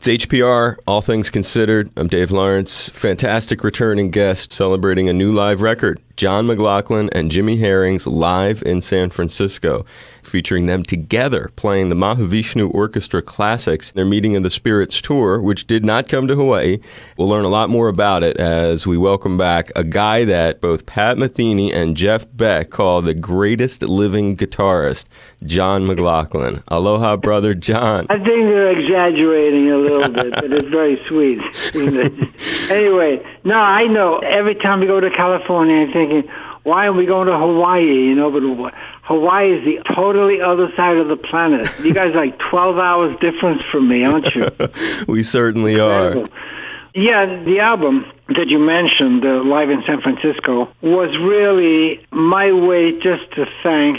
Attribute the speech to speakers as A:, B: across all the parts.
A: HPR, All Things Considered. I'm Dave Lawrence. Fantastic returning guest celebrating a new live record, John McLaughlin and Jimmy Herring's Live in San Francisco, featuring them together playing the Mahavishnu Orchestra classics. Their Meeting of the Spirits tour, which did not come to Hawaii. We'll learn a lot more about it as we welcome back a guy that both Pat Metheny and Jeff Beck call the greatest living guitarist, John McLaughlin. Aloha, brother John.
B: I think they're exaggerating a little bit, but it's very sweet. Anyway, no, I know. Every time we go to California, I'm thinking, why are we going to Hawaii? But Hawaii is the totally other side of the planet. You guys are like 12 hours difference from me, aren't you?
A: We certainly
B: Incredible.
A: are.
B: Yeah, the album that you mentioned, Live in San Francisco, was really my way just to thank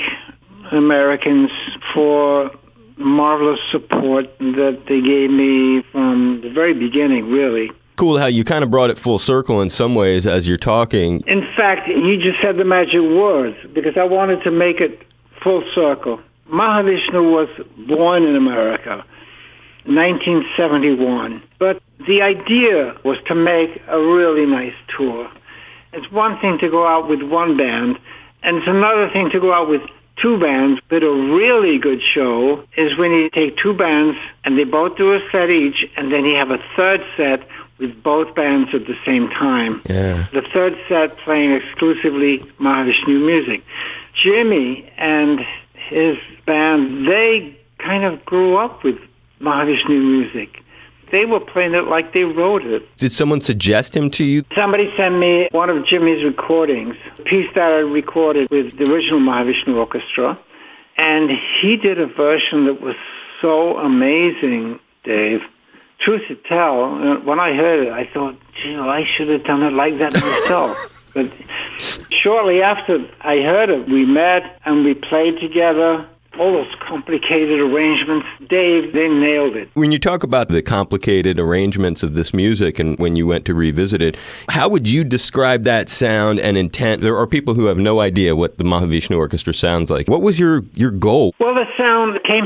B: Americans for marvelous support that they gave me from the very beginning, really.
A: Cool how you kind of brought it full circle in some ways as you're talking.
B: In fact, you just said the magic words, because I wanted to make it full circle. Mahavishnu was born in America, 1971. But the idea was to make a really nice tour. It's one thing to go out with one band, and it's another thing to go out with two bands. But a really good show is when you take two bands and they both do a set each, and then you have a third set with both bands at the same time.
A: Yeah.
B: The third set playing exclusively Mahavishnu music. Jimmy and his band, they kind of grew up with Mahavishnu music. They were playing it like they wrote it.
A: Did someone suggest him to you?
B: Somebody sent me one of Jimmy's recordings, a piece that I recorded with the original Mahavishnu Orchestra, and he did a version that was so amazing, Dave. Truth to tell, when I heard it, I thought, gee, I should have done it like that myself. But shortly after I heard it, we met and we played together. All those complicated arrangements, Dave, they nailed it.
A: When you talk about the complicated arrangements of this music and when you went to revisit it, how would you describe that sound and intent? There are people who have no idea what the Mahavishnu Orchestra sounds like. What was your goal?
B: Well, the sound came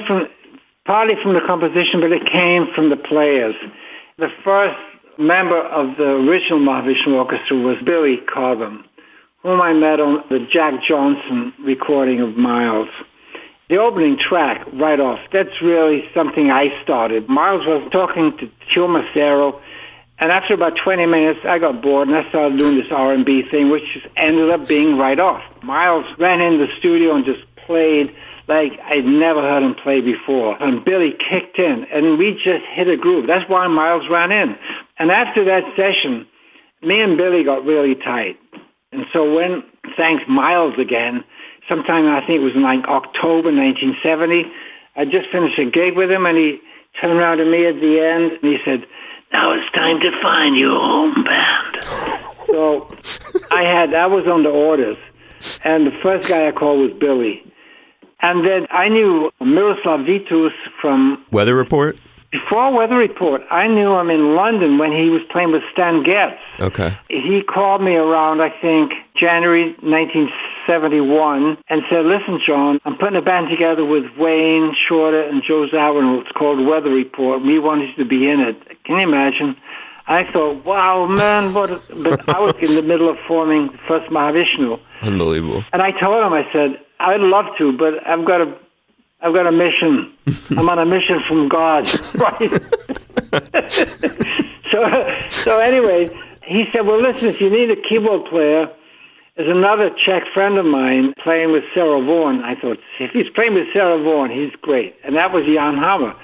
B: partly from the composition, but it came from the players. The first member of the original Mahavishnu Orchestra was Billy Cobham, whom I met on the Jack Johnson recording of Miles. The opening track, right off, that's really something I started. Miles was talking to Tio Macero, and after about 20 minutes, I got bored, and I started doing this R&B thing, which just ended up being right off. Miles ran in the studio and just played like I'd never heard him play before. And Billy kicked in, and we just hit a groove. That's why Miles ran in. And after that session, me and Billy got really tight. And so when, thanks Miles again, sometime I think it was in like October 1970, I just finished a gig with him, and he turned around to me at the end, and he said, now it's time to find your home band. So I was on the orders, and the first guy I called was Billy. And then I knew Miroslav Vitus from...
A: Weather Report?
B: Before Weather Report, I knew him in London when he was playing with Stan Getz.
A: Okay.
B: He called me around, I think, January 1971 and said, listen, John, I'm putting a band together with Wayne Shorter and Joe Zawinul. It's called Weather Report. We wanted you to be in it. Can you imagine? I thought, wow, man, but I was in the middle of forming the first Mahavishnu.
A: Unbelievable.
B: And I told him, I said, I'd love to, but I've got a mission. I'm on a mission from God, right? So anyway, he said, well, listen, if you need a keyboard player, there's another Czech friend of mine playing with Sarah Vaughan. I thought, if he's playing with Sarah Vaughan, he's great. And that was Jan Hammer.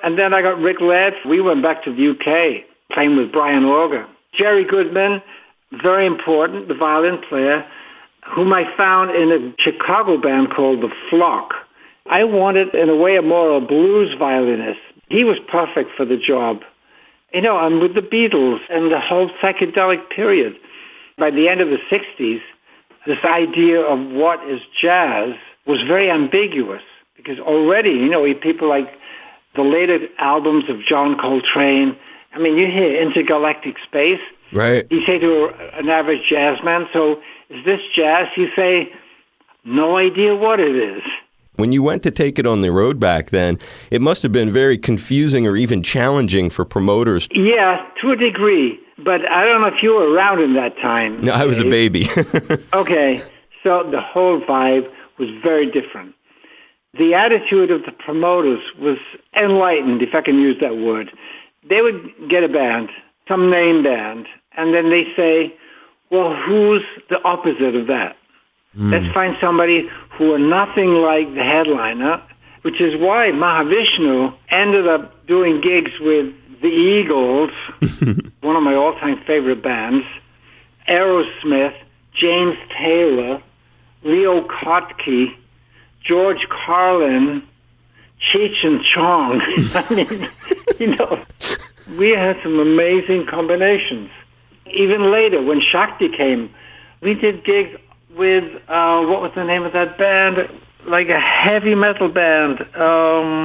B: And then I got Rick Ladd. We went back to the UK, playing with Brian Auger. Jerry Goodman, very important, the violin player, whom I found in a Chicago band called The Flock. I wanted, in a way, a blues violinist. He was perfect for the job. I'm with the Beatles and the whole psychedelic period. By the end of the 60s, this idea of what is jazz was very ambiguous because already, people like the later albums of John Coltrane, you hear intergalactic space.
A: Right.
B: You say to an average jazz man, so is this jazz? You say, no idea what it is.
A: When you went to take it on the road back then, it must have been very confusing or even challenging for promoters.
B: Yeah, to a degree. But I don't know if you were around in that time.
A: No, I was a baby.
B: Okay, so the whole vibe was very different. The attitude of the promoters was enlightened, if I can use that word. They would get a band, some name band, and then they say, well, who's the opposite of that? Let's find somebody who are nothing like the headliner, which is why Mahavishnu ended up doing gigs with the Eagles, one of my all-time favorite bands, Aerosmith, James Taylor, Leo Kottke, George Carlin, Cheech and Chong. I mean, we had some amazing combinations. Even later, when Shakti came, we did gigs with, what was the name of that band? Like a heavy metal band.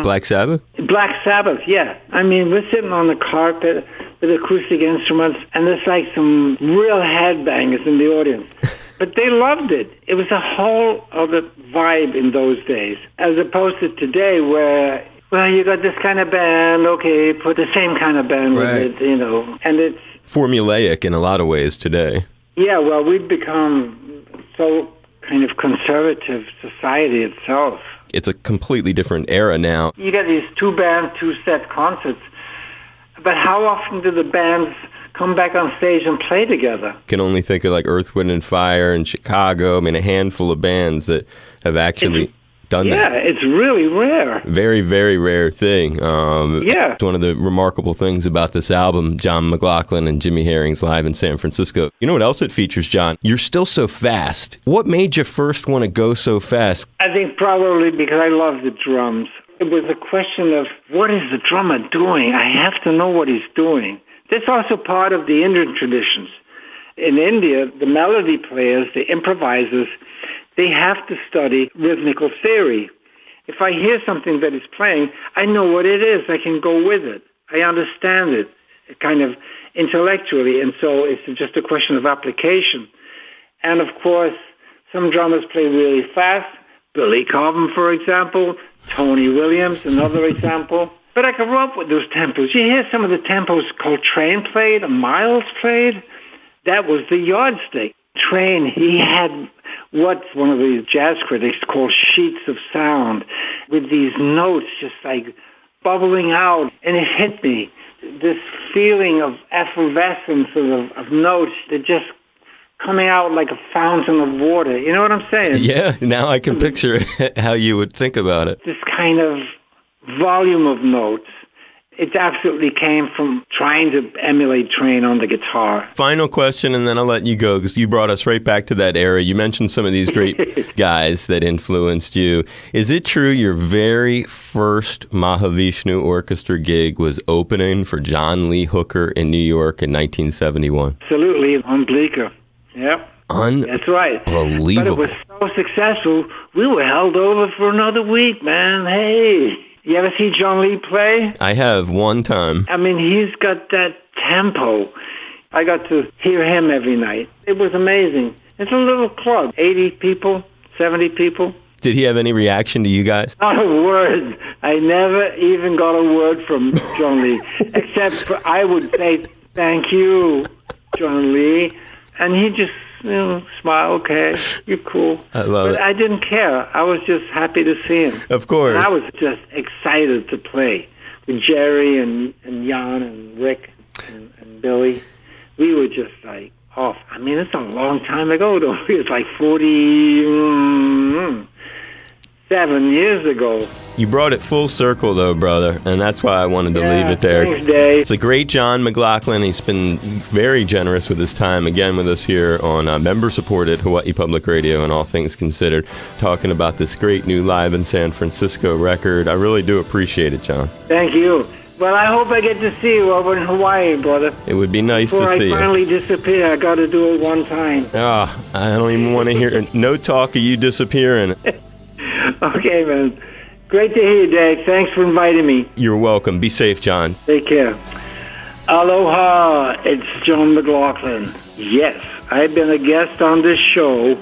A: Black Sabbath?
B: Black Sabbath, yeah. I mean, we're sitting on the carpet with acoustic instruments, and there's like some real headbangers in the audience. But they loved it. It was a whole other vibe in those days, as opposed to today where, well, you got this kind of band, okay, put the same kind of band with it, and it's...
A: formulaic in a lot of ways today.
B: Yeah, well, we've become so kind of conservative society itself.
A: It's a completely different era now.
B: You get these two-band, two-set concerts, but how often do the bands come back on stage and play together?
A: Can only think of like Earth, Wind & Fire in Chicago. I mean, a handful of bands that have actually done that.
B: Yeah, it's really rare.
A: Very, very rare thing.
B: Yeah.
A: It's one of the remarkable things about this album, John McLaughlin and Jimmy Herring's Live in San Francisco. You know what else it features, John? You're Still So Fast. What made you first want to go so fast?
B: I think probably because I love the drums. It was a question of, what is the drummer doing? I have to know what he's doing. That's also part of the Indian traditions. In India, the melody players, the improvisers, they have to study rhythmical theory. If I hear something that is playing, I know what it is. I can go with it. I understand it kind of intellectually. And so it's just a question of application. And of course, some drummers play really fast. Billy Cobham, for example. Tony Williams, another example. But I grew up with those tempos. You hear some of the tempos Coltrane played, Miles played. That was the yardstick. Train, he had what one of the jazz critics called sheets of sound, with these notes just like bubbling out. And it hit me, this feeling of effervescence of notes that just coming out like a fountain of water. You know what I'm saying?
A: Yeah, now I can picture how you would think about it.
B: This kind of volume of notes. It absolutely came from trying to emulate Train on the guitar.
A: Final question, and then I'll let you go, because you brought us right back to that era. You mentioned some of these great guys that influenced you. Is it true your very first Mahavishnu Orchestra gig was opening for John Lee Hooker in New York in 1971?
B: Absolutely, on Bleecker. Yep. That's right.
A: Unbelievable.
B: But it was so successful, we were held over for another week, man. Hey. You ever see John Lee play?
A: I have one time.
B: I mean, he's got that tempo. I got to hear him every night. It was amazing. It's a little club, 80 people, 70 people.
A: Did he have any reaction to you guys?
B: Not a word. I never even got a word from John Lee, except for I would say, thank you, John Lee. And he just, smile, okay, you're cool.
A: I love it.
B: I didn't care. I was just happy to see him.
A: Of course.
B: And I was just excited to play with Jerry and Jan and Rick and Billy. We were just like off. I mean, it's a long time ago, though. It's like 47 years ago.
A: You brought it full circle, though, brother, and that's why I wanted to leave it there.
B: Thanks, Dave.
A: It's a great John McLaughlin. He's been very generous with his time, again, with us here on member-supported Hawaii Public Radio and All Things Considered, talking about this great new Live in San Francisco record. I really do appreciate it, John.
B: Thank you. Well, I hope I get to see you over in Hawaii, brother.
A: It would be nice to see you.
B: Before I finally disappear, I got to do it one time.
A: I don't even want to hear no talk of you disappearing.
B: Okay, man. Great to hear you, Dave. Thanks for inviting me.
A: You're welcome. Be safe, John.
B: Take care. Aloha, it's John McLaughlin. Yes, I've been a guest on this show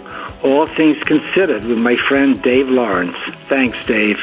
B: All Things Considered with my friend Dave Lawrence. Thanks, Dave.